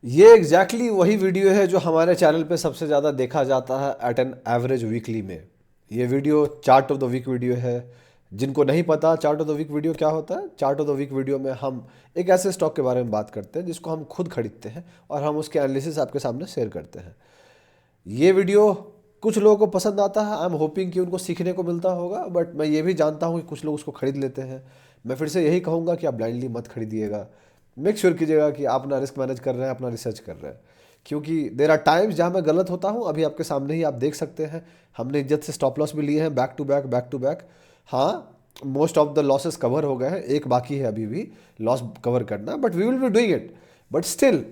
ये एग्जैक्टली वही वीडियो है जो हमारे चैनल पे सबसे ज़्यादा देखा जाता है एट एन एवरेज वीकली में। ये video chart of the week video है। जिनको नहीं पता chart of the week video क्या होता है, chart of the week video में हम एक ऐसे स्टॉक के बारे में बात करते हैं जिसको हम खुद खरीदते हैं और हम उसके एनालिसिस आपके सामने शेयर करते हैं। ये वीडियो कुछ लोगों को पसंद आता है, आई एम होपिंग कि उनको सीखने को मिलता होगा, बट मैं ये भी जानता हूँ कि कुछ लोग उसको खरीद लेते हैं। मैं फिर से यही कहूँगा कि आप ब्लाइंडली मत खरीदिएगा। मेक श्योर कीजिएगा कि आप अपना रिस्क मैनेज कर रहे हैं, अपना रिसर्च कर रहे हैं, क्योंकि देर आर टाइम्स जहाँ मैं गलत होता हूँ। अभी आपके सामने ही आप देख सकते हैं, हमने इज्जत से स्टॉप लॉस भी लिए हैं back to back back to back. हाँ, most of the losses cover हो गए हैं, एक बाकी है अभी भी लॉस कवर करना, but we will be doing it. But still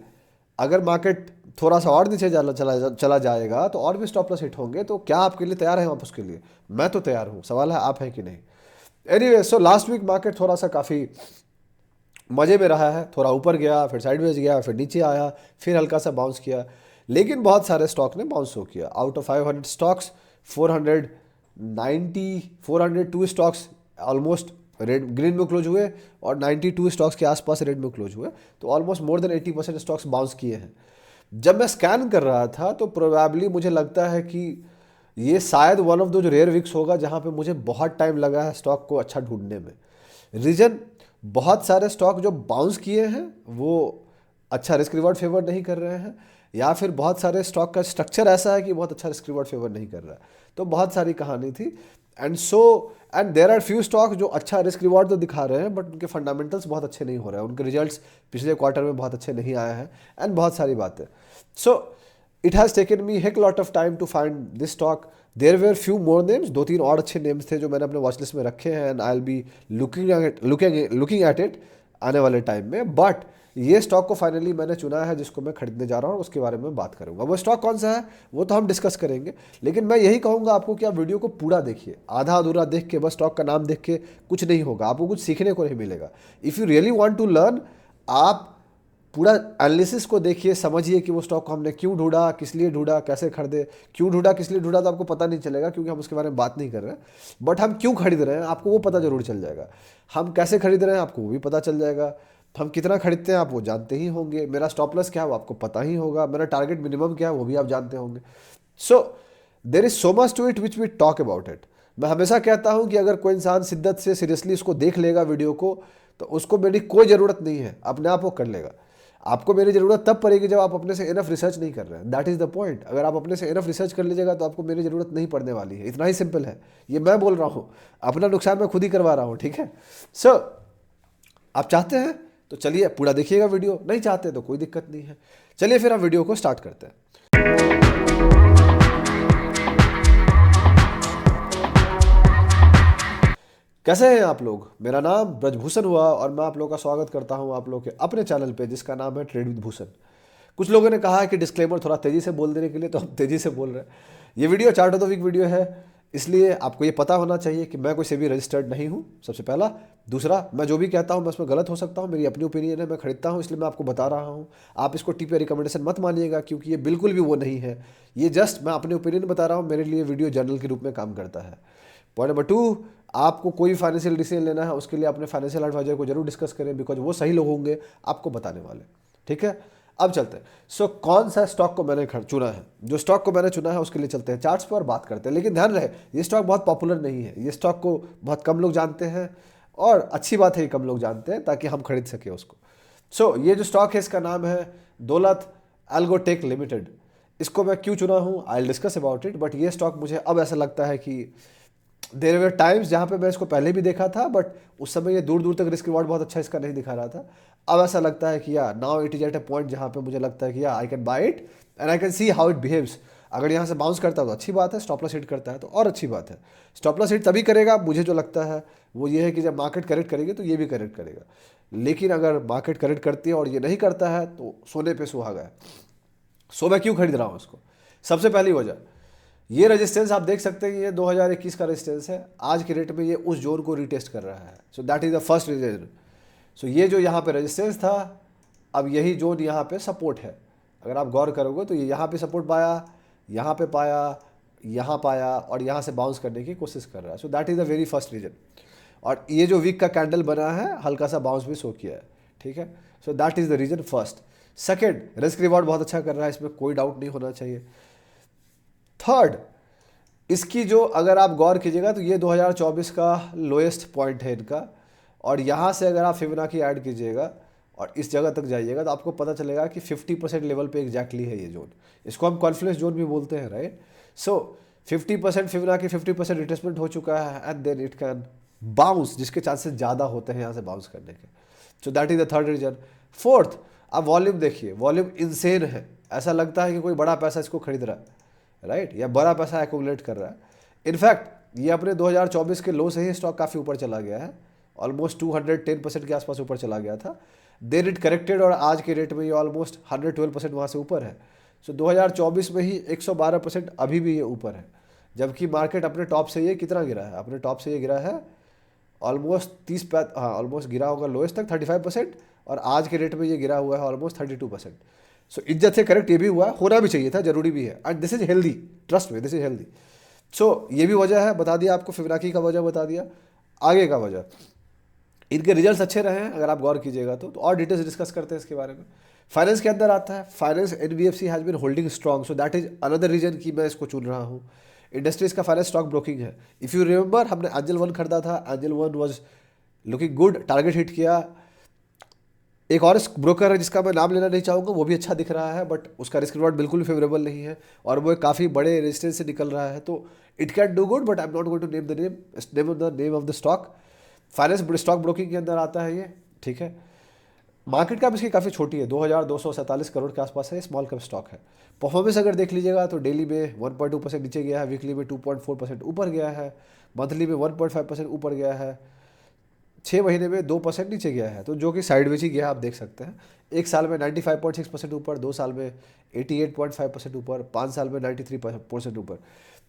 अगर मार्केट थोड़ा सा और नीचे चला जाएगा तो और भी स्टॉप लॉस हिट होंगे। तो क्या आपके लिए तैयार हैं आप उसके लिए? मैं तो तैयार हूँ, सवाल है आप हैं कि नहीं। Anyway, so last week market थोड़ा सा काफ़ी मज़े में रहा है। थोड़ा ऊपर गया, फिर साइडवेज गया, फिर नीचे आया, फिर हल्का सा बाउंस किया, लेकिन बहुत सारे स्टॉक ने बाउंस हो किया। Out of 500 stocks 402 stocks almost red green में क्लोज हुए और 92 स्टॉक्स के आसपास रेड में क्लोज हुए। तो almost more than 80% stocks bounce किए हैं। जब मैं स्कैन कर रहा था तो प्रोबेबली मुझे लगता है कि ये शायद वन ऑफ दो जो रेयर वीक्स होगा जहाँ पे मुझे बहुत टाइम लगा है स्टॉक को अच्छा ढूंढने में। रीज़न, बहुत सारे स्टॉक जो बाउंस किए हैं वो अच्छा रिस्क रिवॉर्ड फेवर नहीं कर रहे हैं, या फिर बहुत सारे स्टॉक का स्ट्रक्चर ऐसा है कि बहुत अच्छा रिस्क रिवॉर्ड फेवर नहीं कर रहा है। तो बहुत सारी कहानी थी। And there are few stock जो अच्छा रिस्क रिवॉर्ड तो दिखा रहे हैं, बट उनके फंडामेंटल्स बहुत अच्छे नहीं हो रहे हैं, उनके रिजल्ट्स पिछले क्वार्टर में बहुत अच्छे नहीं आए हैं, एंड बहुत सारी बातें। So it has taken me heck lot of time to find this stock. There were few more names, दो तीन और अच्छे नेम्स थे जो मैंने अपने वॉच लिस्ट में रखे हैं, and I will be looking at it आने वाले टाइम में। बट ये स्टॉक को फाइनली मैंने चुना है जिसको मैं खरीदने जा रहा हूँ, उसके बारे में बात करूंगा। वो स्टॉक कौन सा है वो तो हम डिस्कस करेंगे, लेकिन मैं यही कहूँगा आपको कि आप वीडियो को पूरा देखिए। आधा अधूरा देख के बस स्टॉक का नाम देख के कुछ नहीं होगा, आपको कुछ सीखने को नहीं मिलेगा। If you really want to learn, आप पूरा एनालिसिस को देखिए, समझिए कि वो स्टॉक को हमने क्यों ढूंढा, किस लिए ढूंढा, कैसे खरीदे। क्यों ढूंढा, किस लिए ढूंढा तो आपको पता नहीं चलेगा क्योंकि हम उसके बारे में बात नहीं कर रहे हैं, बट हम क्यों खरीद रहे हैं आपको वो पता जरूर चल जाएगा। हम कैसे खरीद रहे हैं आपको वो भी पता चल जाएगा। हम कितना खरीदते हैं आप वो जानते ही होंगे। मेरा स्टॉप लॉस क्या है वो आपको पता ही होगा। मेरा टारगेट मिनिमम क्या है वो भी आप जानते होंगे। So there is so much to it which we talk about it. मैं हमेशा कहता हूँ कि अगर कोई इंसान शिद्दत से सीरियसली इसको देख लेगा वीडियो को, तो उसको मेरी कोई ज़रूरत नहीं है, अपने आप वो कर लेगा। आपको मेरी ज़रूरत तब पड़ेगी जब आप अपने से इनफ रिसर्च नहीं कर रहे हैं। That is the point. अगर आप अपने से इनफ रिसर्च कर लीजिएगा तो आपको मेरी ज़रूरत नहीं पड़ने वाली है। इतना ही सिंपल है। ये मैं बोल रहा हूँ, अपना नुकसान मैं खुद ही करवा रहा हूँ, ठीक है। सो आप चाहते हैं तो चलिए पूरा देखिएगा वीडियो, नहीं चाहते तो कोई दिक्कत नहीं है। चलिए फिर हम वीडियो को स्टार्ट करते हैं। कैसे हैं आप लोग? मेरा नाम ब्रजभूषण हुआ और मैं आप लोगों का स्वागत करता हूं आप लोग के अपने चैनल पे जिसका नाम है ट्रेड विद भूषण। कुछ लोगों ने कहा है कि डिस्क्लेमर थोड़ा तेज़ी से बोल देने के लिए, तो हम तेज़ी से बोल रहे हैं। ये video chart of the week video है, इसलिए आपको ये पता होना चाहिए कि मैं कोई से भी रजिस्टर्ड नहीं हूँ, सबसे पहला। दूसरा, मैं जो भी कहता हूँ मैं उसमें गलत हो सकता हूँ, मेरी अपनी ओपिनियन है, मैं खरीदता हूँ इसलिए मैं आपको बता रहा हूँ। आप इसको टिप या रिकमेंडेशन मत मानिएगा क्योंकि ये बिल्कुल भी वो नहीं है। ये जस्ट मैं अपनी ओपिनियन बता रहा हूँ, मेरे लिए वीडियो जर्नल के रूप में काम करता है। पॉइंट नंबर 2, आपको कोई फाइनेंशियल डिसीजन लेना है उसके लिए अपने फाइनेंशियल एडवाइजर को जरूर डिस्कस करें, बिकॉज वो सही लोग होंगे आपको बताने वाले, ठीक है। अब चलते हैं। सो कौन सा स्टॉक को मैंने चुना है? जो स्टॉक को मैंने चुना है उसके लिए चलते हैं चार्ट्स पर और बात करते हैं। लेकिन ध्यान रहे, ये स्टॉक बहुत पॉपुलर नहीं है, ये स्टॉक को बहुत कम लोग जानते हैं, और अच्छी बात है ये कम लोग जानते हैं ताकि हम खरीद सकें उसको। सो ये जो स्टॉक है इसका नाम है दौलत एल्गोटेक लिमिटेड। इसको मैं क्यों चुना हूँ I will discuss about it, but ये स्टॉक मुझे अब ऐसा लगता है कि देर वर टाइम्स जहाँ पे मैं इसको पहले भी देखा था, बट उस समय ये दूर दूर तक रिस्क रिवॉर्ड बहुत अच्छा इसका नहीं दिखा रहा था। अब ऐसा लगता है कि या now it is at a point जहाँ पे मुझे लगता है कि या I can buy it and I can see how it behaves. अगर यहाँ से बाउंस करता है तो अच्छी बात है, स्टॉप लॉस हिट करता है तो और अच्छी बात है। स्टॉप लॉस हिट तभी करेगा, मुझे जो लगता है वो ये है कि जब मार्केट करेक्ट करेगी तो ये भी करेक्ट करेगा। लेकिन अगर मार्केट करेक्ट करती है और ये नहीं करता है तो सोने पे सुहागा है। सो मैं क्यों खरीद रहा हूँ इसको? सबसे पहली वजह, ये रेजिस्टेंस आप देख सकते हैं कि ये 2021 का रेजिस्टेंस है। आज के रेट में ये उस जोन को रीटेस्ट कर रहा है। So that is the first reason. So ये जो यहाँ पे रेजिस्टेंस था, अब यही जोन यहाँ पे सपोर्ट है। अगर आप गौर करोगे तो ये यहाँ पे सपोर्ट पाया, यहाँ पे पाया, यहाँ पाया, और यहाँ से बाउंस करने की कोशिश कर रहा है। So that is the very first reason. और ये जो वीक का कैंडल बना है हल्का सा बाउंस भी शो किया है, ठीक है। So that is the reason first. Second, risk reward बहुत अच्छा कर रहा है, इसमें कोई डाउट नहीं होना चाहिए। थर्ड, इसकी जो अगर आप गौर कीजिएगा तो ये 2024 का लोएस्ट पॉइंट है इनका, और यहाँ से अगर आप फिबोनाची ऐड कीजिएगा और इस जगह तक जाइएगा तो आपको पता चलेगा कि 50% लेवल पे एग्जैक्टली है ये जोन। इसको हम कॉन्फ्लुएंस जोन भी बोलते हैं, राइट। सो 50% फिबोनाची 50% रिट्रेसमेंट हो चुका है, and then it can bounce, जिसके चांसेस ज़्यादा होते हैं यहाँ से बाउंस करने के। So that is the third reason. Fourth, अब वॉल्यूम देखिए, वॉल्यूम इंसेन है, ऐसा लगता है कि कोई बड़ा पैसा इसको खरीद रहा है, राइट, या बड़ा पैसा एक्यूमुलेट कर रहा है। इनफैक्ट ये अपने 2024 के लो से ही स्टॉक काफ़ी ऊपर चला गया है, ऑलमोस्ट 210% के आसपास ऊपर चला गया था, देन इट करेक्टेड, और आज के रेट में ये ऑलमोस्ट 112% वहाँ से ऊपर है। सो 2024 में ही 112% अभी भी ये ऊपर है, जबकि मार्केट अपने टॉप से ये कितना गिरा है, अपने टॉप से ये गिरा है ऑलमोस्ट 30, हाँ ऑलमोस्ट गिरा होगा लोएस्ट तक 35%, और आज के रेट में ये गिरा हुआ है ऑलमोस्ट 32%। सो इज्जत से करेक्ट ये भी हुआ, होना भी चाहिए था, जरूरी भी है, and this is healthy, trust में दिस इज हेल्दी। सो ये भी वजह है, बता दिया आपको, फिबोनाची का वजह बता दिया। आगे का वजह, इनके रिजल्ट्स अच्छे रहे हैं अगर आप गौर कीजिएगा तो और डिटेल्स डिस्कस करते हैं इसके बारे में। फाइनेंस के अंदर आता है, finance NBFC has been holding strong, so that is another reason कि मैं इसको चुन रहा हूँ। इंडस्ट्रीज का फाइनेंस स्टॉक ब्रोकिंग है, इफ़ यू रिमेंबर हमने एंजल वन खरीदा था, Angel One was looking good, target hit किया। एक और ब्रोकर है जिसका मैं नाम लेना नहीं चाहूँगा, वो भी अच्छा दिख रहा है, बट उसका रिस्क रिवॉर्ड बिल्कुल फेवरेबल नहीं है, और वो काफ़ी बड़े रेजिस्टेंस से निकल रहा है, तो it can do good, but I am not going to name of the stock. Finance stock broking के अंदर आता है ये, ठीक है। मार्केट कैप इसकी काफ़ी छोटी है, 2247 करोड़ के आसपास है, स्मॉल कैप स्टॉक है। परफॉर्मेंस अगर देख लीजिएगा तो डेली में 1.2% नीचे गया है, वीकली में 2.4% ऊपर गया है, मंथली में 1.5% ऊपर गया है, 6 महीने में 2% नीचे गया है, तो जो कि साइडवेज ही गया आप देख सकते हैं। एक साल में 95.6% ऊपर, 2 साल में 88.5% ऊपर, 5 साल में 93% ऊपर।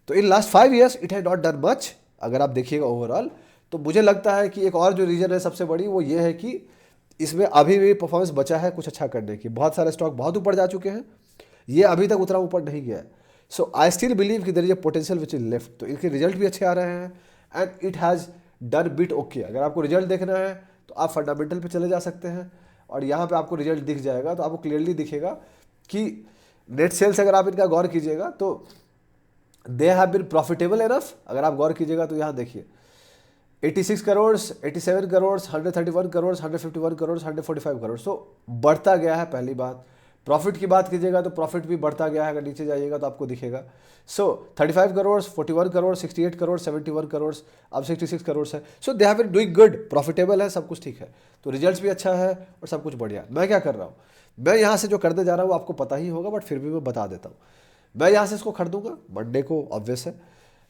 तो in last 5 years it has not done much अगर आप देखिएगा ओवरऑल। तो मुझे लगता है कि एक और जो रीज़न है सबसे बड़ी, वो ये है कि इसमें अभी भी परफॉर्मेंस बचा है कुछ अच्छा करने की। बहुत सारे स्टॉक बहुत ऊपर जा चुके हैं, ये अभी तक उतना ऊपर नहीं गया है। सो आई स्टिल बिलीव कि there is a potential which is left. तो इनके रिजल्ट भी अच्छे आ रहे हैं, and it has done bit okay. अगर आपको रिजल्ट देखना है तो आप फंडामेंटल पे चले जा सकते हैं, और यहाँ पे आपको रिजल्ट दिख जाएगा, तो आपको क्लियरली दिखेगा कि नेट सेल्स अगर आप इनका गौर कीजिएगा तो they have been profitable enough. अगर आप गौर कीजिएगा तो यहाँ देखिए 86 करोड़, 87 करोड़, 131 करोड़, 151 करोड़, 145 करोड़। सो बढ़ता गया है, पहली बात। प्रॉफिट की बात कीजिएगा तो प्रॉफिट भी बढ़ता गया है, अगर नीचे जाइएगा तो आपको दिखेगा। सो 35 करोड़, 41 करोड़, 68 करोड़, 71 करोड़, अब 66 करोड़ है। So they have been doing good, profitable है, सब कुछ ठीक है, तो रिजल्ट्स भी अच्छा है और सब कुछ बढ़िया। मैं क्या कर रहा हूँ, मैं यहाँ से जो करने जा रहा हूँ आपको पता ही होगा, बट फिर भी मैं बता देता हूँ। मैं यहाँ से इसको खरीदूंगा मंडे को, ऑब्वियस है।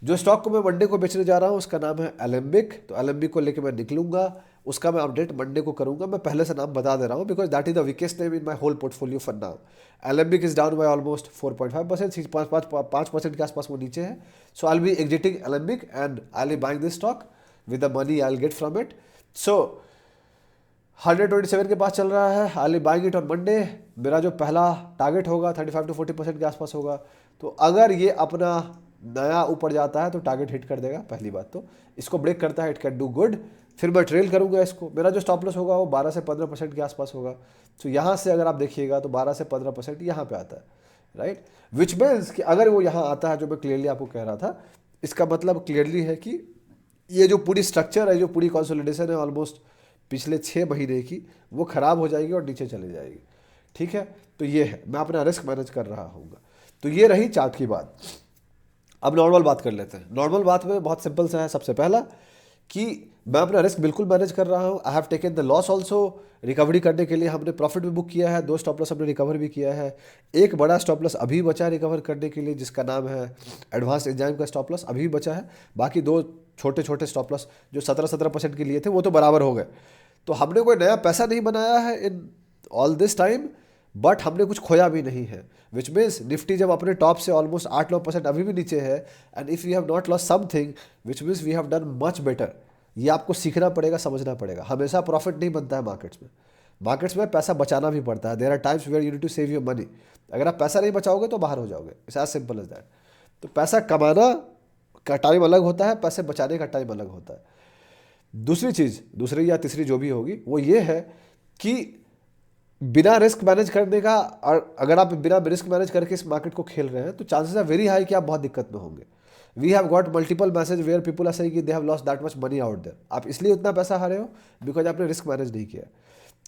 जो स्टॉक को मैं मंडे को बेचने जा रहा हूँ उसका नाम है एलेम्बिक, तो एलेम्बिक को लेके मैं निकलूंगा, उसका मैं अपडेट मंडे को करूंगा। मैं पहले से नाम बता दे रहा हूँ because that is the weakest name in my whole portfolio for now. Alembic is down by almost 4.5%, 5% के आसपास वो नीचे है। So I will be exiting Alembic and I will be buying this stock with the money I will get from it. So 127 के पास चल रहा है, I will buying it on Monday. मेरा जो पहला टारगेट होगा 35 to 40% के आसपास होगा, तो अगर ये अपना नया ऊपर जाता है तो टारगेट हिट कर देगा, पहली बात। तो इसको ब्रेक करता है, इट कैन डू गुड, फिर मैं ट्रेल करूंगा इसको। मेरा जो स्टॉप लॉस होगा वो 12 से 15% के आसपास होगा। तो यहाँ से अगर आप देखिएगा तो 12 से 15% यहाँ पे आता है, राइट, विच मीन्स कि अगर वो यहाँ आता है, जो मैं क्लियरली आपको कह रहा था, इसका मतलब क्लियरली है कि ये जो पूरी स्ट्रक्चर है, जो पूरी कंसोलिडेशन है ऑलमोस्ट पिछले 6 महीने की, वो ख़राब हो जाएगी और नीचे चली जाएगी, ठीक है। तो ये है, मैं अपना रिस्क मैनेज कर रहा हूँगा। तो ये रही चार्ट की बात। अब नॉर्मल बात कर लेते हैं। नॉर्मल बात में बहुत सिंपल सा है। सबसे पहला कि मैं अपना रिस्क बिल्कुल मैनेज कर रहा हूँ। I have taken the loss also. Recovery करने के लिए हमने प्रॉफिट भी बुक किया है, 2 स्टॉप लॉस हमने रिकवर भी किया है। एक बड़ा स्टॉप लॉस अभी बचा है रिकवर करने के लिए, जिसका नाम है एडवांस एंजाइम का स्टॉप लॉस, अभी बचा है। बाकी 2 छोटे छोटे स्टॉप लॉस जो 17% के लिए थे वो तो बराबर हो गए। तो हमने कोई नया पैसा नहीं बनाया है in all this time, but हमने कुछ खोया भी नहीं है। विच मीन्स निफ्टी जब अपने टॉप से ऑलमोस्ट 8-9% अभी भी नीचे है, and if we have not lost something, which means we have done much better. ये आपको सीखना पड़ेगा, समझना पड़ेगा। हमेशा प्रॉफिट नहीं बनता है मार्केट्स में। मार्केट्स में पैसा बचाना भी पड़ता है। There are times where you need to save your money. अगर आप पैसा नहीं बचाओगे तो बाहर हो जाओगे, it's as simple as that. तो पैसा कमाना का टाइम अलग होता है, पैसे बचाने का टाइम अलग होता है। दूसरी चीज़, दूसरी या तीसरी जो भी होगी, वो ये है कि बिना रिस्क मैनेज करने का, और अगर आप बिना रिस्क मैनेज करके इस मार्केट को खेल रहे हैं तो चांसेस आर वेरी हाई कि आप बहुत दिक्कत में होंगे। We have got multiple message where people are saying कि they have lost that much money out there. आप इसलिए उतना पैसा हारे हो बिकॉज आपने रिस्क मैनेज नहीं किया।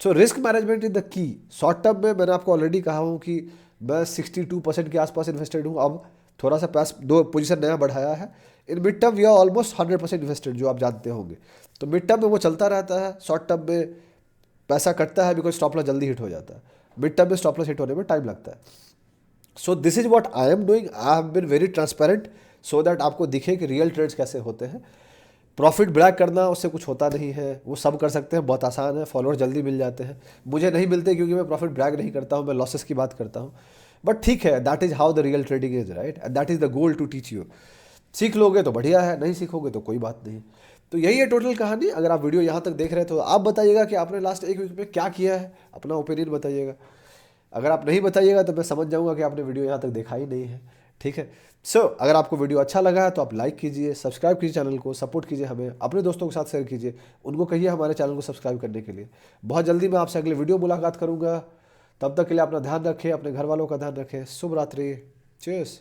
So risk management is the key. Short term में मैंने आपको ऑलरेडी कहा हूँ कि मैं 62% के आसपास इन्वेस्टेड हूँ। अब थोड़ा सा पैस 2 पोजीशन नया बढ़ाया है। In mid term we are almost 100% invested, जो आप जानते होंगे। तो मिड टर्म में वो चलता रहता है, शॉर्ट टर्म में पैसा कटता है बिकॉज स्टॉप लॉस जल्दी हिट हो जाता है। मिड टर्म में स्टॉप लॉस हिट होने में टाइम लगता है। So this is what I am doing. I have been very transparent so that आपको दिखे कि रियल ट्रेड्स कैसे होते हैं। प्रॉफिट ब्रैक करना उससे कुछ होता नहीं है, वो सब कर सकते हैं, बहुत आसान है, फॉलोअर जल्दी मिल जाते हैं। मुझे नहीं मिलते क्योंकि मैं प्रॉफिट ब्रैक नहीं करता हूँ, मैं लॉसेस की बात करता हूँ। बट ठीक है, that is how the real trading is, right, and that is the goal to teach you. सीख लोगे तो बढ़िया है, नहीं सीखोगे तो कोई बात नहीं। तो यही है टोटल कहानी। अगर आप वीडियो यहाँ तक देख रहे हैं तो आप बताइएगा कि आपने लास्ट एक वीक में क्या किया है, अपना ओपिनियन बताइएगा। अगर आप नहीं बताइएगा तो मैं समझ जाऊंगा कि आपने वीडियो यहाँ तक देखा ही नहीं है। ठीक है। सो अगर आपको वीडियो अच्छा लगा है तो आप लाइक कीजिए, सब्सक्राइब कीजिए, चैनल को सपोर्ट कीजिए, हमें अपने दोस्तों के साथ शेयर कीजिए, उनको कहिए हमारे चैनल को सब्सक्राइब करने के लिए। बहुत जल्दी मैं आपसे अगले वीडियो मुलाकात करूँगा। तब तक के लिए अपना ध्यान रखें, अपने घर वालों का ध्यान रखें। शुभ रात्रि। चीयर्स।